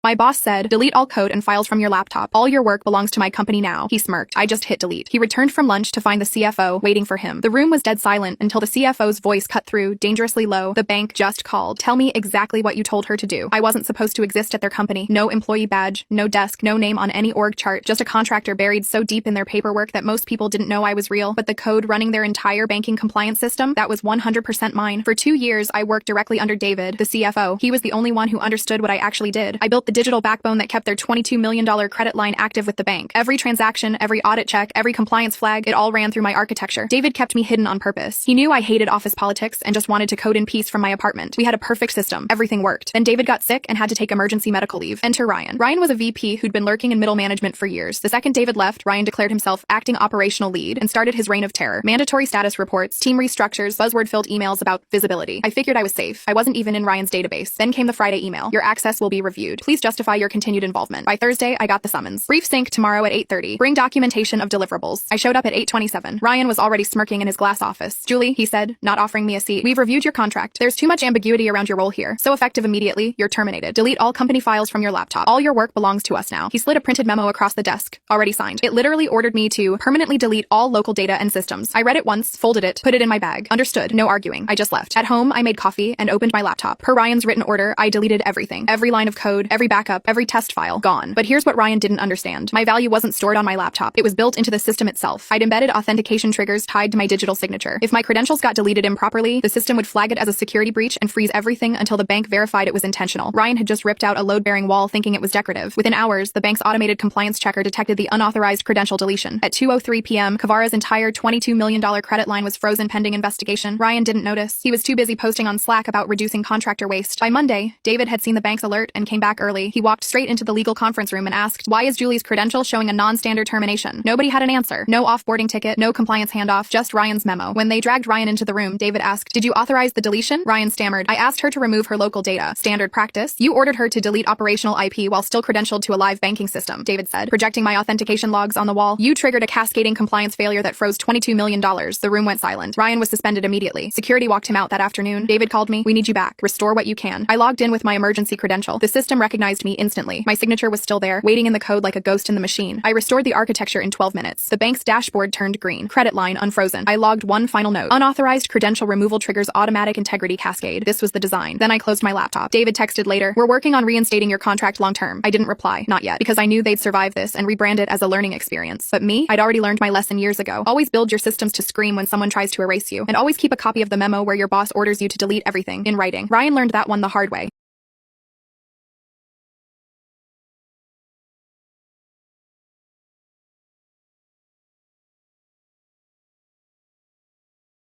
My boss said, delete all code and files from your laptop. All your work belongs to my company now. He smirked. I just hit delete. He returned from lunch to find the CFO waiting for him. The room was dead silent until the CFO's voice cut through, dangerously low. The bank just called. Tell me exactly what you told her to do. I wasn't supposed to exist at their company. No employee badge, no desk, no name on any org chart, just a contractor buried so deep in their paperwork that most people didn't know I was real. But the code running their entire banking compliance system, that was 100% mine. For 2 years, I worked directly under David, the CFO. He was the only one who understood what I actually did. I built the digital backbone that kept their $22 million credit line active with the bank. Every transaction, every audit check, every compliance flag, it all ran through my architecture. David kept me hidden on purpose. He knew I hated office politics and just wanted to code in peace from my apartment. We had a perfect system. Everything worked. Then David got sick and had to take emergency medical leave. Enter Ryan. Ryan was a VP who'd been lurking in middle management for years. The second David left, Ryan declared himself acting operational lead and started his reign of terror. Mandatory status reports, team restructures, buzzword-filled emails about visibility. I figured I was safe. I wasn't even in Ryan's database. Then came the Friday email. Your access will be reviewed. Please justify your continued involvement. By Thursday, I got the summons. Brief sync tomorrow at 8:30. Bring documentation of deliverables. I showed up at 8:27. Ryan was already smirking in his glass office. Julie, he said, not offering me a seat. We've reviewed your contract. There's too much ambiguity around your role here. So effective immediately, you're terminated. Delete all company files from your laptop. All your work belongs to us now. He slid a printed memo across the desk, already signed. It literally ordered me to permanently delete all local data and systems. I read it once, folded it, put it in my bag. Understood. No arguing. I just left. At home, I made coffee and opened my laptop. Per Ryan's written order, I deleted everything. Every line of code, every backup, every test file, gone. But here's what Ryan didn't understand. My value wasn't stored on my laptop. It was built into the system itself. I'd embedded authentication triggers tied to my digital signature. If my credentials got deleted improperly, the system would flag it as a security breach and freeze everything until the bank verified it was intentional. Ryan had just ripped out a load-bearing wall thinking it was decorative. Within hours, the bank's automated compliance checker detected the unauthorized credential deletion. At 2:03 p.m., Kavara's entire $22 million credit line was frozen pending investigation. Ryan didn't notice. He was too busy posting on Slack about reducing contractor waste. By Monday, David had seen the bank's alert and came back early. He walked straight into the legal conference room and asked, why is Julie's credential showing a non-standard termination? Nobody had an answer. No offboarding ticket, no compliance handoff, just Ryan's memo. When they dragged Ryan into the room, David asked, did you authorize the deletion? Ryan stammered, I asked her to remove her local data. Standard practice? You ordered her to delete operational IP while still credentialed to a live banking system, David said, projecting my authentication logs on the wall. You triggered a cascading compliance failure that froze $22 million. The room went silent. Ryan was suspended immediately. Security walked him out that afternoon. David called me. We need you back. Restore what you can. I logged in with my emergency credential. The system recognized me instantly. My signature was still there, waiting in the code like a ghost in the machine. I restored the architecture in 12 minutes. The bank's dashboard turned green. Credit line unfrozen. I logged one final note. Unauthorized credential removal triggers automatic integrity cascade. This was the design. Then I closed my laptop. David texted later, we're working on reinstating your contract long term. I didn't reply. Not yet. Because I knew they'd survive this and rebrand it as a learning experience. But me? I'd already learned my lesson years ago. Always build your systems to scream when someone tries to erase you. And always keep a copy of the memo where your boss orders you to delete everything in writing. Ryan learned that one the hard way.